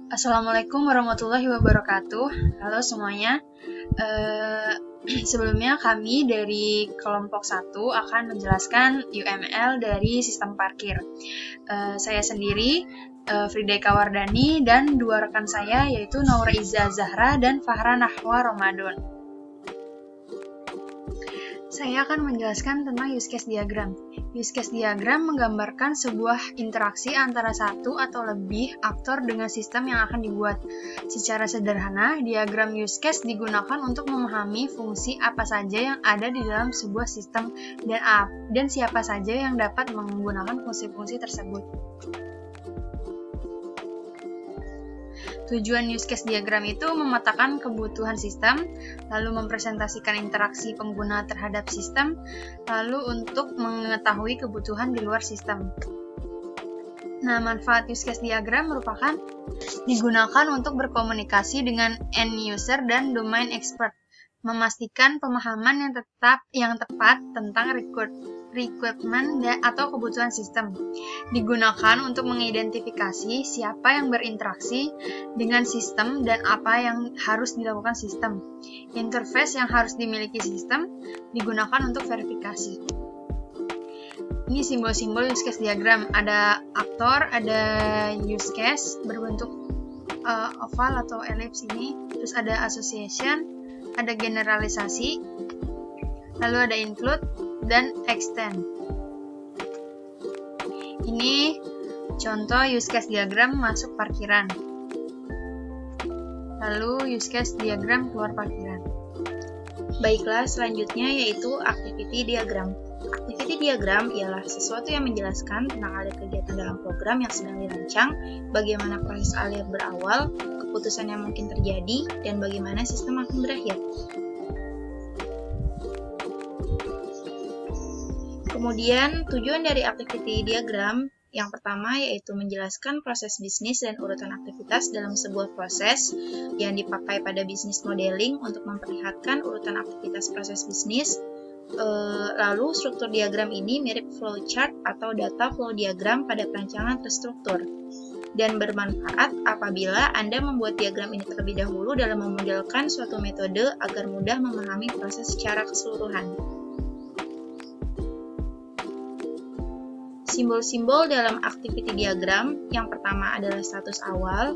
Assalamualaikum warahmatullahi wabarakatuh. Halo semuanya. Sebelumnya kami dari kelompok 1 akan menjelaskan UML dari sistem parkir. Saya sendiri, Frida Kawardani, dan dua rekan saya yaitu Naura Iza Zahra dan Fahra Nahwa Ramadan. Saya akan menjelaskan tentang use case diagram. Use case diagram menggambarkan sebuah interaksi antara satu atau lebih aktor dengan sistem yang akan dibuat. Secara sederhana, diagram use case digunakan untuk memahami fungsi apa saja yang ada di dalam sebuah sistem dan siapa saja yang dapat menggunakan fungsi-fungsi tersebut. Tujuan use case diagram itu memetakan kebutuhan sistem, lalu mempresentasikan interaksi pengguna terhadap sistem, lalu untuk mengetahui kebutuhan di luar sistem. Nah, manfaat use case diagram merupakan digunakan untuk berkomunikasi dengan end user dan domain expert, memastikan pemahaman yang tepat tentang requirement atau kebutuhan sistem. Digunakan untuk mengidentifikasi siapa yang berinteraksi dengan sistem dan apa yang harus dilakukan sistem. Interface yang harus dimiliki sistem digunakan untuk verifikasi. Ini simbol-simbol use case diagram. Ada aktor, ada use case berbentuk oval atau ellipse ini, terus ada association, ada generalisasi, lalu ada include dan extend. Ini contoh use case diagram masuk parkiran. Lalu use case diagram keluar parkiran. Baiklah, selanjutnya yaitu activity diagram. Activity diagram ialah sesuatu yang menjelaskan tentang alur kegiatan dalam program yang sedang dirancang, bagaimana proses alur berawal, keputusan yang mungkin terjadi, dan bagaimana sistem akan berakhir. Kemudian, tujuan dari activity diagram yang pertama yaitu menjelaskan proses bisnis dan urutan aktivitas dalam sebuah proses yang dipakai pada bisnis modeling untuk memperlihatkan urutan aktivitas proses bisnis. Lalu, struktur diagram ini mirip flowchart atau data flow diagram pada perancangan terstruktur dan bermanfaat apabila Anda membuat diagram ini terlebih dahulu dalam memodelkan suatu metode agar mudah memahami proses secara keseluruhan. Simbol-simbol dalam activity diagram yang pertama adalah status awal.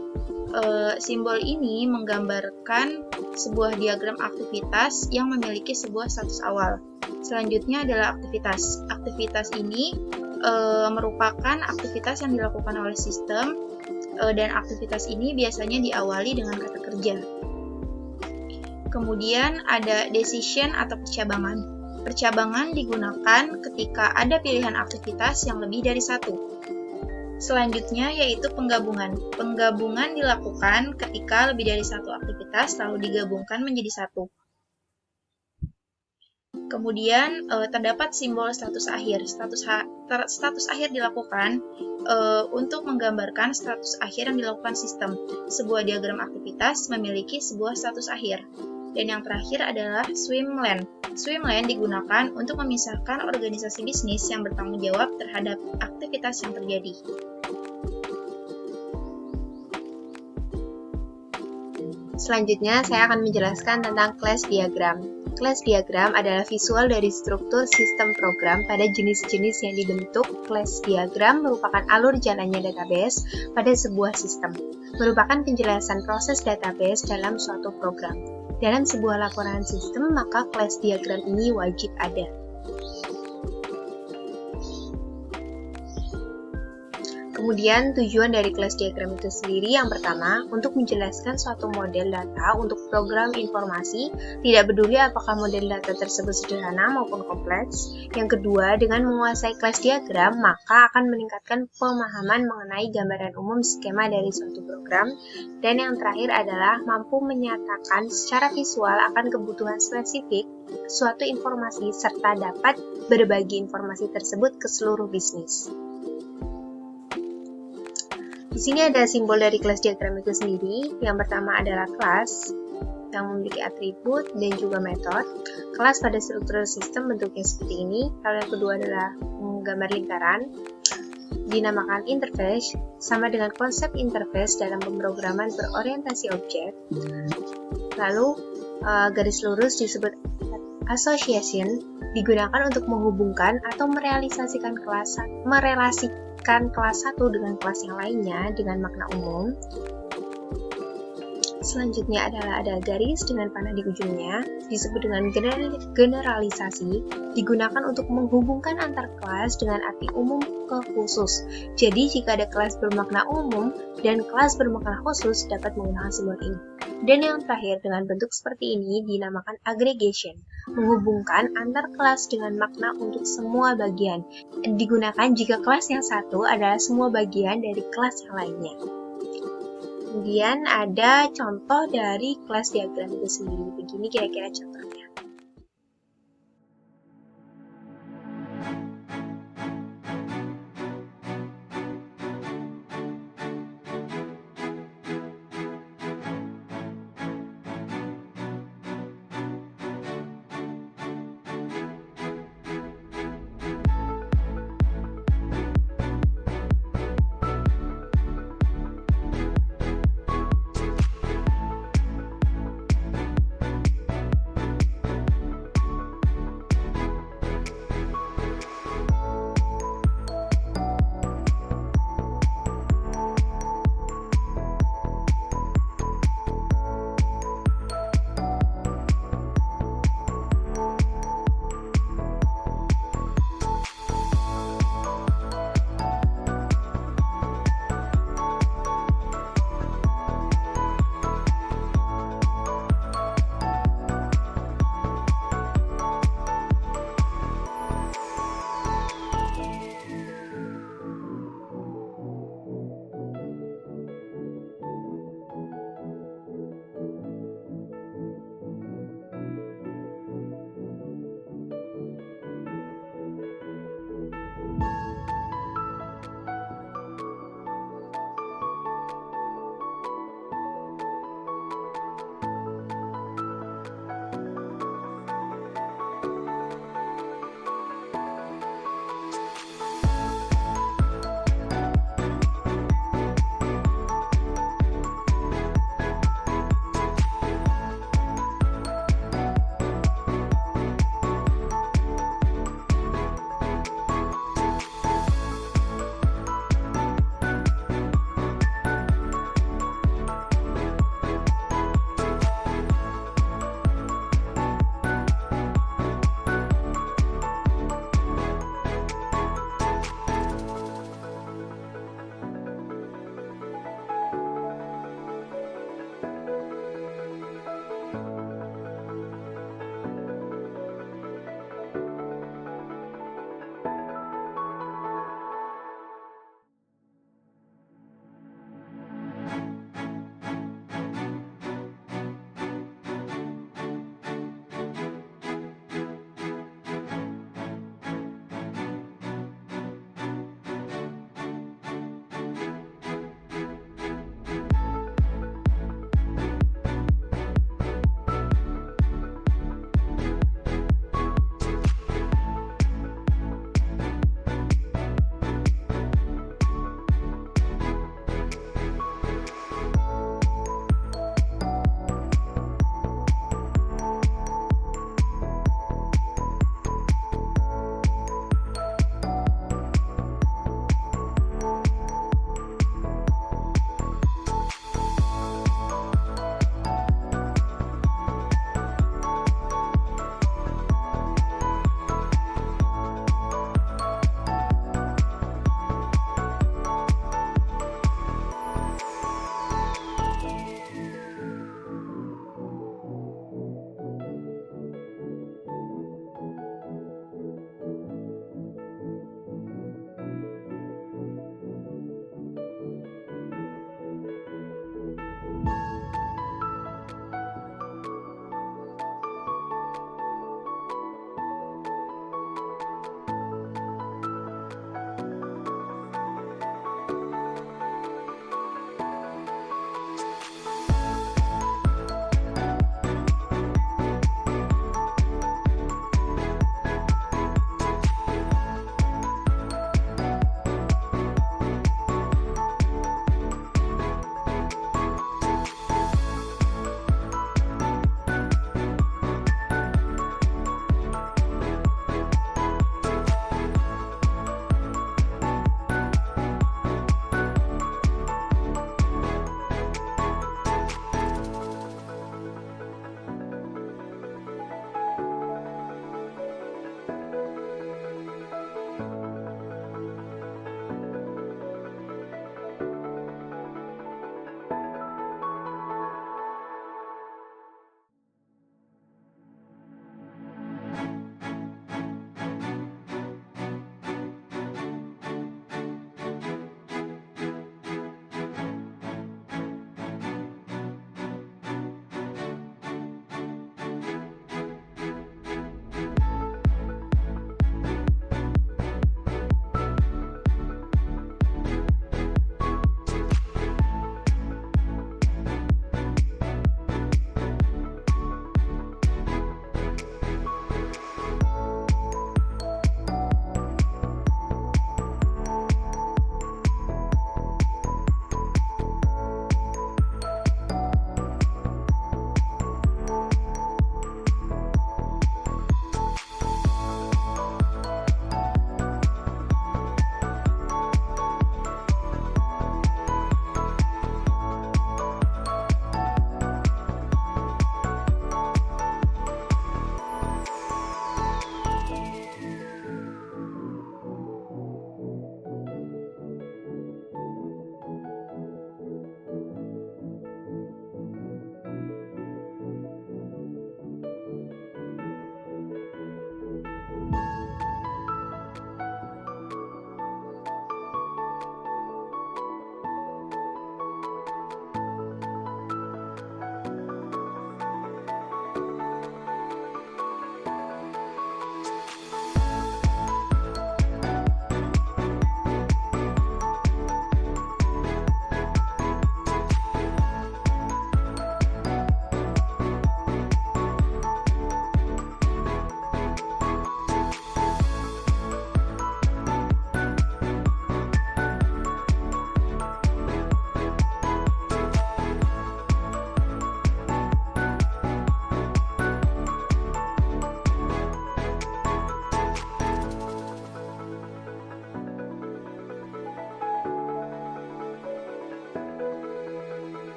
Simbol ini menggambarkan sebuah diagram aktivitas yang memiliki sebuah status awal. Selanjutnya adalah aktivitas. Aktivitas ini merupakan aktivitas yang dilakukan oleh sistem dan aktivitas ini biasanya diawali dengan kata kerja. Kemudian ada decision atau percabangan. Percabangan digunakan ketika ada pilihan aktivitas yang lebih dari satu. Selanjutnya yaitu penggabungan. Penggabungan dilakukan ketika lebih dari satu aktivitas lalu digabungkan menjadi satu. Kemudian terdapat simbol status akhir. Status akhir dilakukan untuk menggambarkan status akhir yang dilakukan sistem. Sebuah diagram aktivitas memiliki sebuah status akhir. Dan yang terakhir adalah swim lane. Swim lane digunakan untuk memisahkan organisasi bisnis yang bertanggung jawab terhadap aktivitas yang terjadi. Selanjutnya, saya akan menjelaskan tentang class diagram. Class diagram adalah visual dari struktur sistem program pada jenis-jenis yang dibentuk. Class diagram merupakan alur jalannya database pada sebuah sistem, merupakan penjelasan proses database dalam suatu program. Dalam sebuah laporan sistem, maka class diagram ini wajib ada. Kemudian, tujuan dari class diagram itu sendiri yang pertama, untuk menjelaskan suatu model data untuk program informasi, tidak peduli apakah model data tersebut sederhana maupun kompleks. Yang kedua, dengan menguasai class diagram, maka akan meningkatkan pemahaman mengenai gambaran umum skema dari suatu program. Dan yang terakhir adalah mampu menyatakan secara visual akan kebutuhan spesifik suatu informasi serta dapat berbagi informasi tersebut ke seluruh bisnis. Di sini ada simbol dari class diagram itu sendiri. Yang pertama adalah kelas yang memiliki atribut dan juga metode. Kelas pada struktur sistem bentuknya seperti ini. Lalu yang kedua adalah gambar lingkaran. dinamakan interface, sama dengan konsep interface dalam pemrograman berorientasi objek. Lalu, garis lurus disebut association, digunakan untuk menghubungkan atau merelasikan kelas satu dengan kelas yang lainnya dengan makna umum. Selanjutnya adalah ada garis dengan panah di ujungnya, disebut dengan generalisasi, digunakan untuk menghubungkan antar kelas dengan arti umum ke khusus. Jadi, jika ada kelas bermakna umum dan kelas bermakna khusus dapat menggunakan simbol ini. Dan yang terakhir dengan bentuk seperti ini dinamakan aggregation, menghubungkan antar kelas dengan makna untuk semua bagian. Digunakan jika kelas yang satu adalah semua bagian dari kelas yang lainnya. Kemudian ada contoh dari kelas diagram itu sendiri. Begini kira-kira contohnya.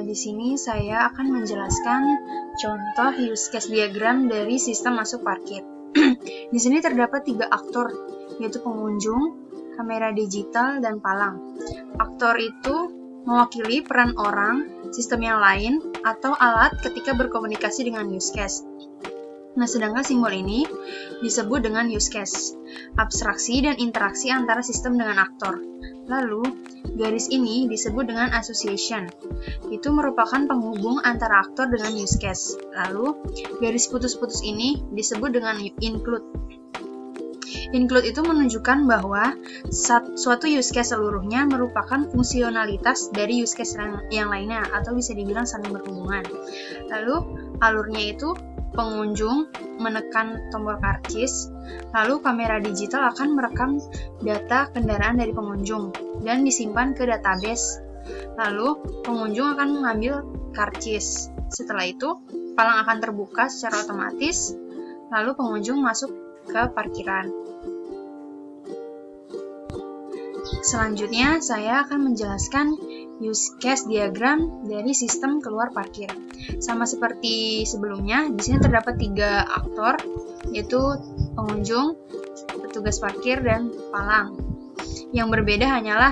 Di sini saya akan menjelaskan contoh use case diagram dari sistem masuk parkir. Di sini terdapat 3 aktor, yaitu pengunjung, kamera digital, dan palang. Aktor itu mewakili peran orang, sistem yang lain, atau alat ketika berkomunikasi dengan use case. Nah, sedangkan simbol ini disebut dengan use case, abstraksi dan interaksi antara sistem dengan aktor. Lalu, garis ini disebut dengan association. Itu merupakan penghubung antara aktor dengan use case. Lalu, garis putus-putus ini disebut dengan include. Include itu menunjukkan bahwa suatu use case seluruhnya merupakan fungsionalitas dari use case yang lainnya, atau bisa dibilang saling berhubungan. Lalu, alurnya itu pengunjung menekan tombol karcis, lalu kamera digital akan merekam data kendaraan dari pengunjung dan disimpan ke database. Lalu, pengunjung akan mengambil karcis. Setelah itu, palang akan terbuka secara otomatis, lalu pengunjung masuk ke parkiran. Selanjutnya, saya akan menjelaskan use case diagram dari sistem keluar parkir. Sama seperti sebelumnya, di sini terdapat 3 aktor, yaitu pengunjung, petugas parkir, dan palang. Yang berbeda hanyalah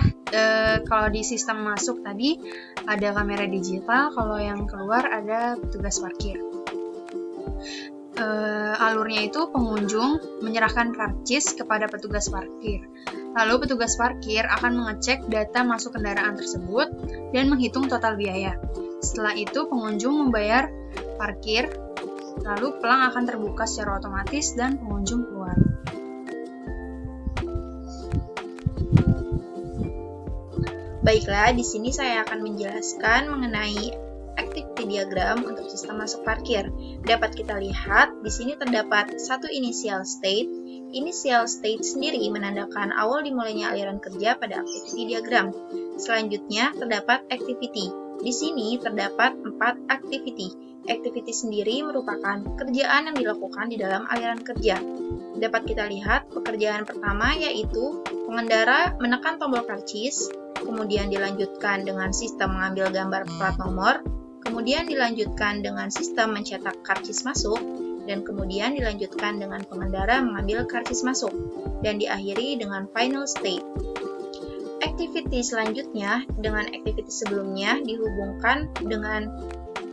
kalau di sistem masuk tadi ada kamera digital, kalau yang keluar ada petugas parkir. Alurnya itu pengunjung menyerahkan karcis kepada petugas parkir. Lalu petugas parkir akan mengecek data masuk kendaraan tersebut dan menghitung total biaya. Setelah itu pengunjung membayar parkir, lalu pelang akan terbuka secara otomatis dan pengunjung keluar. Baiklah, di sini saya akan menjelaskan mengenai activity diagram untuk sistem masuk parkir. Dapat kita lihat, di sini terdapat satu initial state. Initial state sendiri menandakan awal dimulainya aliran kerja pada activity diagram. Selanjutnya, terdapat activity. Di sini terdapat 4 activity. Activity sendiri merupakan pekerjaan yang dilakukan di dalam aliran kerja. Dapat kita lihat, pekerjaan pertama yaitu pengendara menekan tombol karcis, kemudian dilanjutkan dengan sistem mengambil gambar plat nomor, kemudian dilanjutkan dengan sistem mencetak karcis masuk, dan kemudian dilanjutkan dengan pengendara mengambil karcis masuk, dan diakhiri dengan final state. Activity selanjutnya dengan activity sebelumnya dihubungkan dengan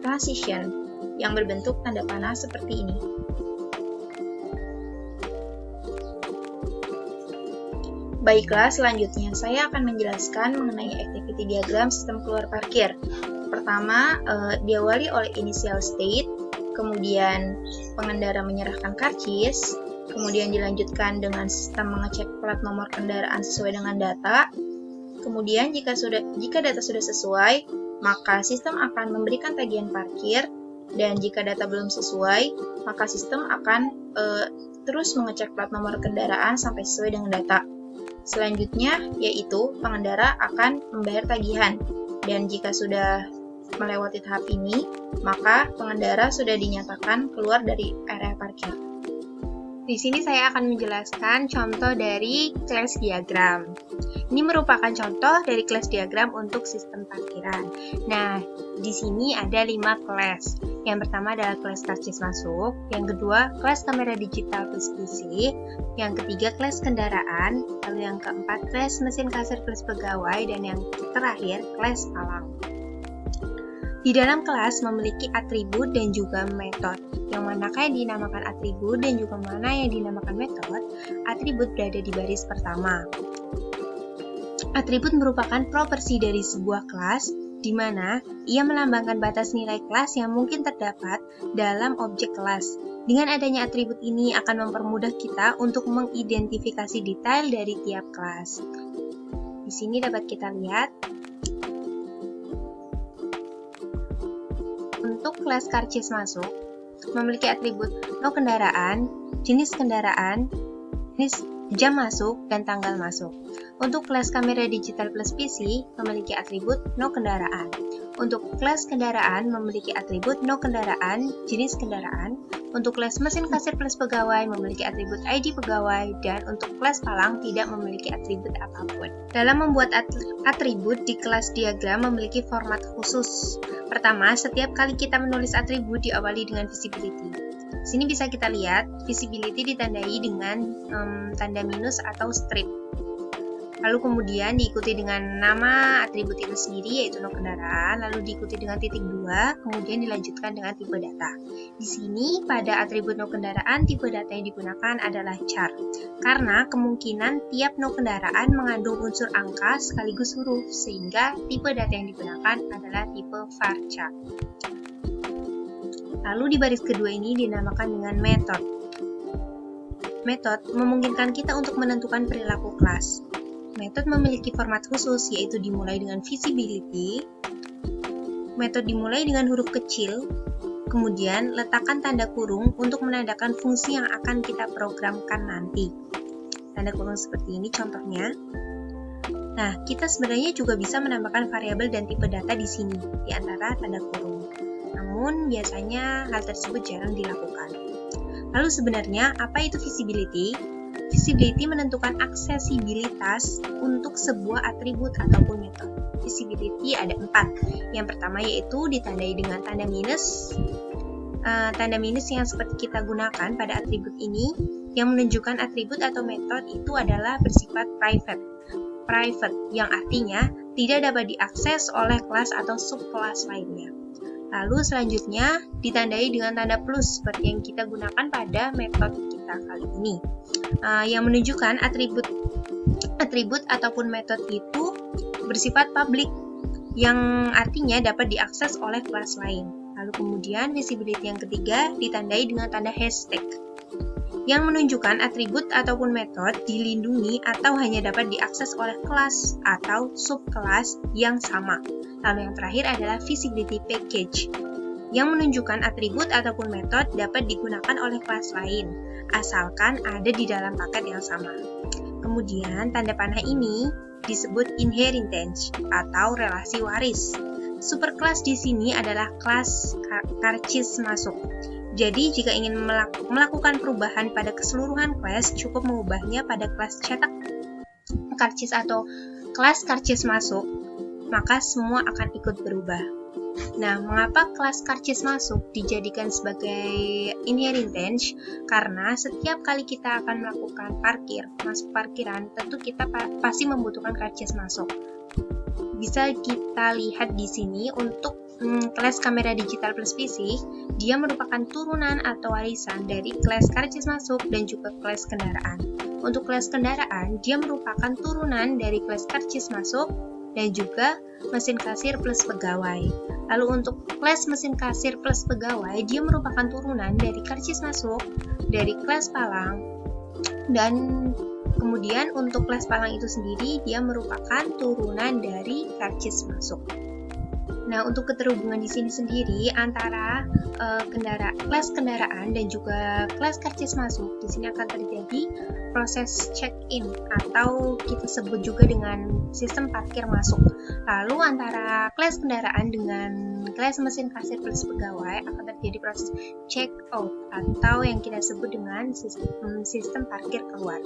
transition yang berbentuk tanda panah seperti ini. Baiklah, selanjutnya saya akan menjelaskan mengenai activity diagram sistem keluar parkir. Pertama, diawali oleh initial state, kemudian pengendara menyerahkan karcis, kemudian dilanjutkan dengan sistem mengecek plat nomor kendaraan sesuai dengan data. Kemudian jika data sudah sesuai, maka sistem akan memberikan tagihan parkir, dan jika data belum sesuai, maka sistem akan terus mengecek plat nomor kendaraan sampai sesuai dengan data. Selanjutnya, yaitu pengendara akan membayar tagihan, dan jika sudah melewati tahap ini, maka pengendara sudah dinyatakan keluar dari area parkir. Di sini saya akan menjelaskan contoh dari class diagram. Ini merupakan contoh dari class diagram untuk sistem parkiran. Nah, di sini ada 5 kelas. Yang pertama adalah kelas karcis masuk, yang kedua kelas kamera digital plus PC, yang ketiga kelas kendaraan, lalu yang keempat kelas mesin kasir plus pegawai, dan yang terakhir kelas palang. Di dalam kelas memiliki atribut dan juga metode. Yang manakah yang dinamakan atribut dan juga mana yang dinamakan metode? Atribut berada di baris pertama. Atribut merupakan properti dari sebuah kelas, di mana ia melambangkan batas nilai kelas yang mungkin terdapat dalam objek kelas. Dengan adanya atribut ini akan mempermudah kita untuk mengidentifikasi detail dari tiap kelas. Di sini dapat kita lihat. Untuk kelas karcis masuk, memiliki atribut no kendaraan, jenis kendaraan, jenis jam masuk, dan tanggal masuk. Untuk kelas kamera digital plus PC, memiliki atribut no kendaraan. Untuk kelas kendaraan, memiliki atribut no kendaraan, jenis kendaraan, Untuk kelas mesin kasir plus pegawai memiliki atribut ID pegawai, dan untuk kelas palang tidak memiliki atribut apapun. Dalam membuat atribut di kelas diagram memiliki format khusus. Pertama, setiap kali kita menulis atribut diawali dengan visibility. Di sini bisa kita lihat, visibility ditandai dengan tanda minus atau strip. Lalu kemudian diikuti dengan nama atribut itu sendiri, yaitu no kendaraan, lalu diikuti dengan titik 2, kemudian dilanjutkan dengan tipe data. Di sini pada atribut no kendaraan, tipe data yang digunakan adalah char, karena kemungkinan tiap no kendaraan mengandung unsur angka sekaligus huruf, sehingga tipe data yang digunakan adalah tipe varchar. Lalu di baris kedua ini dinamakan dengan method. Method memungkinkan kita untuk menentukan perilaku kelas. Method memiliki format khusus, yaitu dimulai dengan visibility. Method dimulai dengan huruf kecil, kemudian letakkan tanda kurung untuk menandakan fungsi yang akan kita programkan nanti. Tanda kurung seperti ini contohnya. Nah, kita sebenarnya juga bisa menambahkan variabel dan tipe data di sini, di antara tanda kurung. Namun, biasanya hal tersebut jarang dilakukan. Lalu sebenarnya, apa itu visibility? Visibility menentukan aksesibilitas untuk sebuah atribut ataupun metode. Visibility ada 4. Yang pertama yaitu ditandai dengan tanda minus. Tanda minus yang seperti kita gunakan pada atribut ini, yang menunjukkan atribut atau metode itu adalah bersifat private. Private yang artinya tidak dapat diakses oleh kelas atau subkelas lainnya. Lalu selanjutnya ditandai dengan tanda plus seperti yang kita gunakan pada metode kita kali ini, yang menunjukkan atribut ataupun metode itu bersifat public, yang artinya dapat diakses oleh kelas lain. Lalu kemudian visibility yang ketiga ditandai dengan tanda hashtag, yang menunjukkan atribut ataupun metode dilindungi atau hanya dapat diakses oleh kelas atau subkelas yang sama. Lalu yang terakhir adalah visibility package, yang menunjukkan atribut ataupun metode dapat digunakan oleh kelas lain, asalkan ada di dalam paket yang sama. Kemudian tanda panah ini disebut inheritance atau relasi waris. Superkelas di sini adalah kelas karcis masuk. Jadi jika ingin melakukan perubahan pada keseluruhan kelas, cukup mengubahnya pada kelas cetak karcis atau kelas karcis masuk, maka semua akan ikut berubah. Nah, mengapa kelas karcis masuk dijadikan sebagai inheritance? Karena setiap kali kita akan melakukan masuk parkiran, tentu kita pasti membutuhkan karcis masuk. Bisa kita lihat di sini untuk kelas kamera digital plus PC, dia merupakan turunan atau warisan dari kelas karcis masuk dan juga kelas kendaraan. Untuk kelas kendaraan, dia merupakan turunan dari kelas karcis masuk dan juga mesin kasir plus pegawai. Lalu untuk kelas mesin kasir plus pegawai, dia merupakan turunan dari karcis masuk, dari kelas palang, dan kemudian untuk kelas palang itu sendiri, dia merupakan turunan dari karcis masuk. Nah, untuk keterhubungan di sini sendiri antara kelas kendaraan dan juga kelas karcis masuk, di sini akan terjadi proses check-in atau kita sebut juga dengan sistem parkir masuk. Lalu antara kelas kendaraan dengan kelas mesin kasir plus pegawai akan terjadi proses check-out atau yang kita sebut dengan sistem parkir keluar.